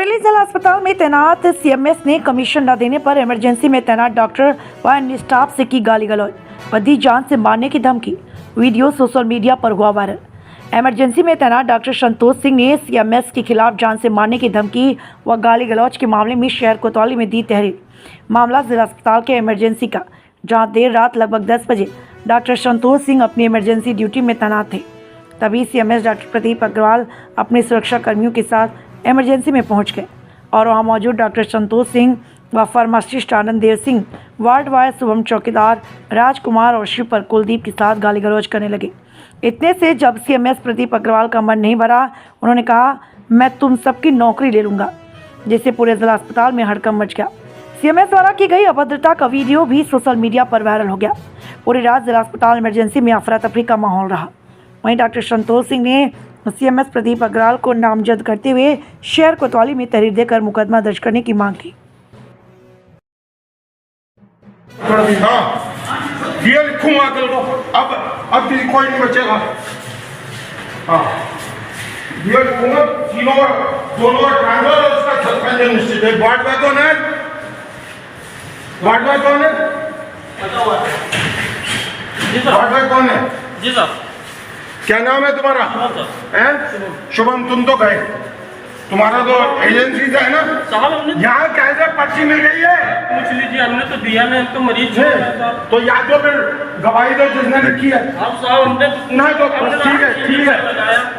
बरेली जिला अस्पताल में तैनात सीएमएस ने कमीशन न देने पर इमरजेंसी में तैनात डॉक्टर व अन्य स्टाफ से की गाली गलौज व दी जान से मारने की धमकी। वीडियो सोशल मीडिया पर हुआ वायरल। इमरजेंसी में तैनात डॉक्टर संतोष सिंह ने सीएमएस के खिलाफ जान से मारने की धमकी व गाली गलौज के मामले में शहर कोतवाली में दी तहरीर। मामला जिला अस्पताल के इमरजेंसी का, जहां देर रात लगभग 10 बजे डॉक्टर संतोष सिंह अपनी इमरजेंसी ड्यूटी में तैनात थे। तभी सीएमएस डॉक्टर प्रदीप अग्रवाल अपने सुरक्षा कर्मियों के साथ इमरजेंसी में पहुंच गए और वहां मौजूद डॉक्टर संतोष सिंह व फार्मासिस्ट आनंद देव सिंह, वार्ड बॉय शुभम, चौकीदार राजकुमार और शिव पर कुलदीप के साथ गाली गलौज करने लगे। इतने से जब सीएमएस प्रदीप अग्रवाल का मन नहीं भरा, उन्होंने कहा, मैं तुम सबकी नौकरी ले लूँगा, जिससे पूरे जिला अस्पताल में हड़कंप मच गया। सीएमएस द्वारा की गई अभद्रता का वीडियो भी सोशल मीडिया पर वायरल हो गया। पूरी रात जिला अस्पताल इमरजेंसी में अफरा तफरी का माहौल रहा। वहीं डॉक्टर संतोष सिंह ने सीएमएस प्रदीप अग्रवाल को नामजद करते हुए शहर कोतवाली में तहरीर देकर मुकदमा दर्ज करने की मांग की। ये लिखूंगा कल को, अब भी कोई नहीं बचेगा। हाँ, ये लिखूंगा, दोनों ट्रांसफर और उसका सस्पेंशन निश्चित है। वार्ड बॉय कौन है? वार्ड बॉय कौन है? वार्ड बॉय कौन है? जी साहब। क्या नाम है तुम्हारा? हैं? शुभम। तुम तो गए, तुम्हारा तो एजेंसी से है ना साहब। हमने यहाँ कैसे पर्ची मिल गई है? पूछ लीजिए, हमने तो दिया नहीं, हम तो मरीज है। तो या तो फिर गवाही दो जिसने लिखी है। आप साहब हमने ना तो ठीक है, ठीक है,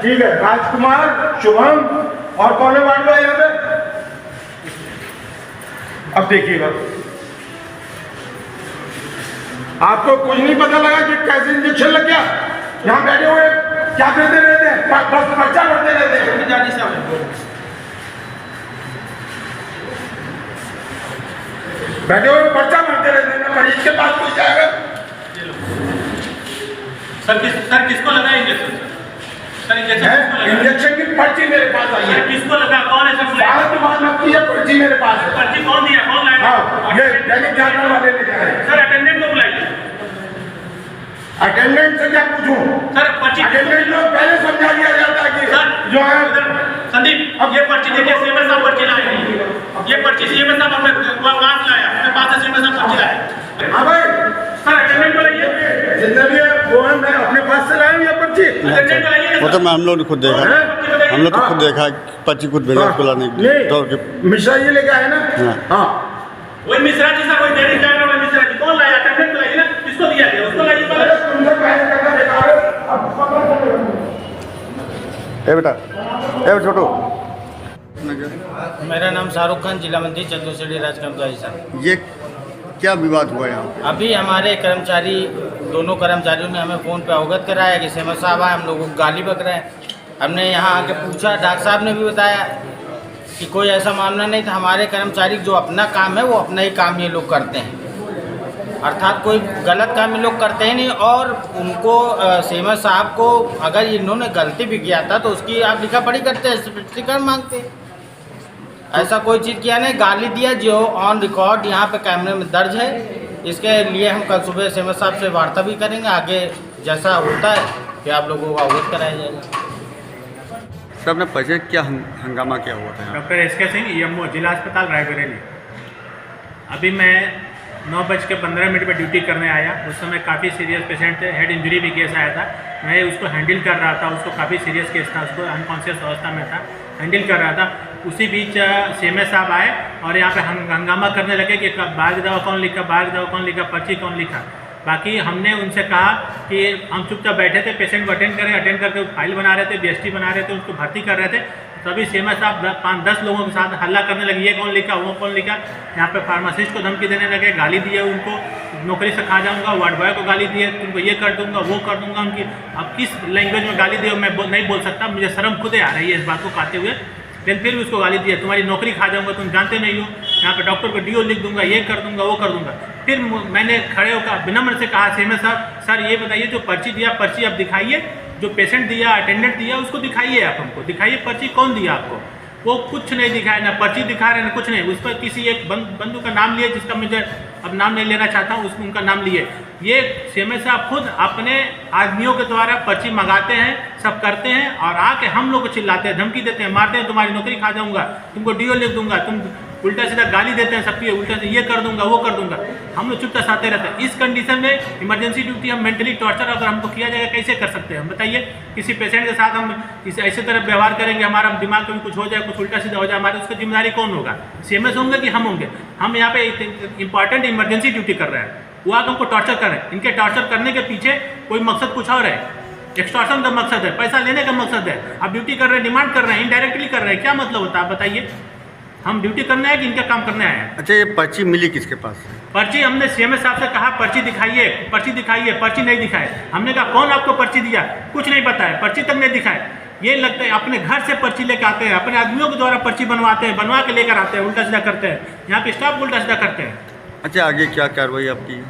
ठीक है। राजकुमार, शुभम और कौन है वार्ड बॉय यहाँ पे? अब देखिएगा, आपको कुछ नहीं पता लगा कि कैसे इंजेक्शन लग गया? यहाँ बैठे हुए क्या करते रहते हैं? बस पर्चा भरते रहते हैं। बैठे हुए पर्चा भरते रहते हैं, मरीज के पास कोई जाएगा? सर किसको लगा इंजेक्शन? सर इंजेक्शन की पर्ची मेरे पास आई है। किसको लगा? कौन है? सब बात की है, पर्ची मेरे पास है। पर्ची कौन दिया? कौन लाया? हाँ, ये दैनिक जागरण वाले लेके आए। सर अटेंडेंट को बुलाइए। अटेंडेंट से क्या पूछूं? सर पर्ची अटेंडेंट को पहले समझा दिया जाता है कि सर जो है संदीप, अब ये पर्ची देखिए, सीएमएस साहब पर्ची लाए। ये पर्ची सीएमएस साहब अपने पास लाया, अपने पास से सीएमएस साहब पर्ची लाए। हाँ भाई, सर अटेंडेंट को लाइए। जितने भी है वो मैं अपने पास से लाया ये पर्ची। अटेंडेंट को लाइए। वो तो हम लोग ने खुद देखा, हम लोग तो खुद देखा, पर्ची खुद भेजा उसको लाने के लिए। तो मिश्रा जी लेके आए ना? हाँ, वही मिश्रा जी साहब, वही दैनिक जागरण वाले मिश्रा जी। कौन लाया? अटेंडेंट को लाइए ना, किसको दिया गया उसको लाइए पहले। तुमसे पहले करना बेकार है। ए बेटा, ए छोटू। मेरा नाम शाहरुख खान, जिला मंत्री चतुर्श्रेणी राज कर्मचारी सर। ये क्या विवाद हुआ यहाँ? अभी हमारे कर्मचारी, दोनों कर्मचारियों ने हमें फ़ोन पे अवगत कराया कि सीएमएस साहब आए, हम लोगों को गाली बक रहे हैं। हमने यहाँ आके पूछा, डॉक्टर साहब ने भी बताया कि कोई ऐसा मामला नहीं था। हमारे कर्मचारी जो अपना काम है वो अपना ही काम ये लोग करते हैं, अर्थात कोई गलत काम ये लोग करते हैं नहीं। और उनको सीएमएस साहब को अगर इन्होंने गलती भी किया था तो उसकी आप लिखा पढ़ी करते हैं, स्पष्टीकरण मांगते हैं। ऐसा कोई चीज़ किया नहीं, गाली दिया जो ऑन रिकॉर्ड यहाँ पे कैमरे में दर्ज है। इसके लिए हम कल सुबह सीएमएस साहब से वार्ता भी करेंगे। आगे जैसा होता है कि आप लोगों को अवगत कराया जाएगा। सर अपने परिचय क्या हंगामा क्या हुआ था? डॉक्टर एसके सिंह, ईएमओ, जिला अस्पताल रायबरेली। अभी मैं 9:15 पे ड्यूटी करने आया। उस समय काफ़ी सीरियस पेशेंट थे, हेड इंजरी भी केस आया था। मैं उसको हैंडल कर रहा था, उसको काफ़ी सीरियस केस था, उसको अनकॉन्शियस अवस्था में था, हैंडल कर रहा था। उसी बीच सीएमएस साहब आए और यहाँ पे हंगामा करने लगे कि बाग दवा कौन लिखा, बाग दवा कौन लिखा, पर्ची कौन लिखा। बाकी हमने उनसे कहा कि हम चुपचाप बैठे थे, पेशेंट को अटेंड करें, अटेंड करके फाइल बना रहे थे, बीएसटी बना रहे थे, उसको भर्ती कर रहे थे। तभी सीएमएस साहब 5-10 लोगों के साथ हल्ला करने लगे, ये कौन लिखा, वो कौन लिखा। यहाँ पे फार्मासिस्ट को धमकी देने लगे, गाली दिए, उनको नौकरी से खा जाऊँगा, वार्ड बॉय को गाली दिए, तुमको ये कर दूंगा, वो कर दूंगा। उनकी अब किस लैंग्वेज में गाली दिए मैं नहीं बोल सकता, मुझे शर्म खुद आ रही है इस बात को कहते हुए। लेकिन फिर भी उसको गाली दिया, तुम्हारी नौकरी खा जाऊँगा, तुम जानते नहीं हो, यहाँ पे डॉक्टर को डीओ लिख दूंगा, ये कर दूंगा, वो कर दूंगा। फिर मैंने खड़े होकर विनम्र से कहा, सीएमएस साहब, सर ये बताइए जो पर्ची दिया, पर्ची आप दिखाइए, जो पेशेंट दिया, अटेंडेंट दिया, उसको दिखाइए, आप हमको दिखाइए पर्ची कौन दिया आपको। वो कुछ नहीं दिखाया, ना पर्ची दिखा रहे, ना कुछ नहीं। उस पर किसी एक बंधु का नाम लिए, जिसका मुझे अब नाम नहीं लेना चाहता हूँ, उसमें उनका नाम लिए। ये सीएमएस साहब खुद अपने आदमियों के द्वारा पर्ची मंगाते हैं, सब करते हैं, और आके हम लोग को चिल्लाते हैं, धमकी देते हैं, मारते हैं, तुम्हारी नौकरी खा जाऊंगा, तुमको डीओ लिख दूंगा, तुम उल्टा सीधा गाली देते हैं सबकी, उल्टा से ये कर दूंगा, वो कर दूंगा। हम लोग चुपचाप साथे रहते हैं। इस कंडीशन में इमरजेंसी ड्यूटी हम मेंटली टॉर्चर अगर हमको किया जाएगा, कैसे कर सकते हैं हम बताइए? किसी पेशेंट के साथ हम इस ऐसे तरह व्यवहार करेंगे, हमारा दिमाग में कुछ हो जाए, कुछ उल्टा सीधा हो जाए, हमारी उसकी जिम्मेदारी कौन होगा? सीएमएस होंगे कि हम होंगे? हम यहाँ पे इंपॉर्टेंट इमरजेंसी ड्यूटी कर रहे हैं, वो आगे हमको टॉर्चर कर रहे हैं। इनके टॉर्चर करने के पीछे कोई मकसद कुछ और है, एक्सटॉर्शन का मकसद है, पैसा लेने का मकसद है। आप ड्यूटी कर रहे हैं, डिमांड कर रहे हैं, इनडायरेक्टली कर रहे हैं, क्या मतलब होता है आप बताइए? हम ड्यूटी करने आए कि इनका काम करने आए हैं? अच्छा, ये पर्ची मिली किसके पास? पर्ची हमने सीएमएस साहब से कहा पर्ची दिखाइए, पर्ची दिखाइए, पर्ची नहीं दिखाए। हमने कहा कौन आपको पर्ची दिया? कुछ नहीं बताया, पर्ची तक नहीं दिखाए। ये लगता है अपने घर से पर्ची लेकर आते हैं, अपने आदमियों के द्वारा पर्ची बनवाते हैं, बनवा के लेकर आते हैं, उल्टा सीधा करते हैं। यहाँ पे स्टाफ उल्टा सीधा करते हैं। अच्छा, आगे क्या कार्रवाई आपकी?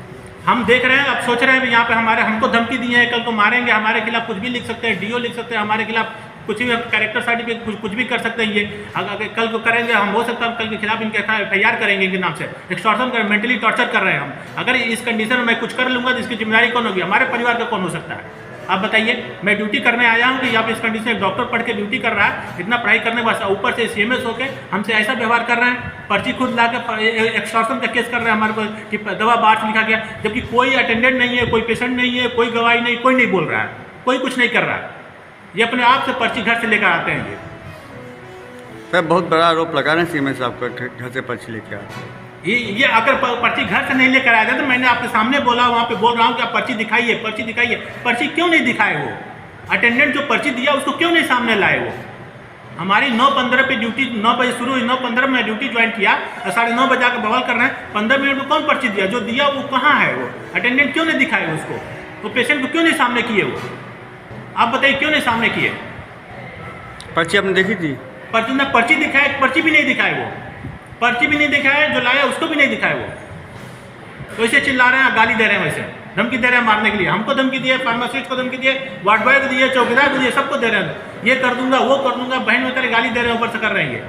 हम देख रहे हैं, अब सोच रहे हैं यहाँ पे हमको धमकी दी है, कल को मारेंगे, हमारे खिलाफ कुछ भी लिख सकते हैं, डीओ लिख सकते हैं, हमारे खिलाफ कुछ भी कैरेक्टर सर्टिफिकेट कुछ भी कर सकते हैं। ये अगर कल को करेंगे, हम हो सकता है कल के खिलाफ इनके FIR करेंगे, इनके नाम से एक्सटॉर्शन कर, मेंटली टॉर्चर कर रहे हैं हम। अगर इस कंडीशन में मैं कुछ कर लूँगा तो इसकी जिम्मेदारी कौन होगी? हमारे परिवार का कौन हो सकता है? आप बताइए। मैं ड्यूटी करने आया हूँ कि यहाँ पे इस कंडीशन में डॉक्टर पढ़ के ड्यूटी कर रहा है, इतना पढ़ाई करने के बाद ऊपर से सीएमएस होके हमसे ऐसा व्यवहार कर रहे हैं, पर्ची खुद ला के एक्सटॉर्शन का केस कर रहे हैं हमारे को कि दवा बाहर से लिखा गया, जबकि कोई अटेंडेंट नहीं है, कोई पेशेंट नहीं है, कोई गवाही नहीं, कोई नहीं बोल रहा है, कोई कुछ नहीं कर रहा है। ये अपने आप से पर्ची घर से लेकर आते हैं। सर, बहुत बड़ा आरोप लगा रहे हैं सीएमएस साहब का, घर से पर्ची लेके आते हैं। ये अगर पर्ची घर से नहीं लेकर आया था तो मैंने आपके सामने बोला, वहाँ पे बोल रहा हूँ कि आप पर्ची दिखाइए, पर्ची दिखाइए। पर्ची क्यों नहीं दिखाए? वो अटेंडेंट जो पर्ची दिया उसको क्यों नहीं सामने लाए? वो हमारी 9:15 पे ड्यूटी, 9 बजे शुरू हुई, 9:15 में ड्यूटी ज्वाइन किया और 9:30 बजे आकर बवाल कर रहे हैं। 15 मिनट में कौन पर्ची दिया? जो दिया वो कहाँ है? वो अटेंडेंट क्यों नहीं दिखाए उसको? वो पेशेंट को क्यों नहीं सामने किए? वो आप बताइए क्यों नहीं सामने किए? पर्ची आपने देखी थी? पर्ची दिखाए, पर्ची भी नहीं दिखाए। वो पर्ची भी नहीं दिखाए, जो लाया उसको भी नहीं दिखाए। वो तो ऐसे चिल्ला रहे हैं, गाली दे रहे हैं, वैसे धमकी दे रहे हैं मारने के लिए। हमको धमकी दिए, फार्मासिस्ट को धमकी दिए, वार्ड बॉय को दिए, चौकीदार को दिए, सबको दे रहे हैं। ये कर दूंगा, वो कर दूंगा, बहन में तेरे गाली दे रहे हैं, ऊपर से कर रहे हैं ये।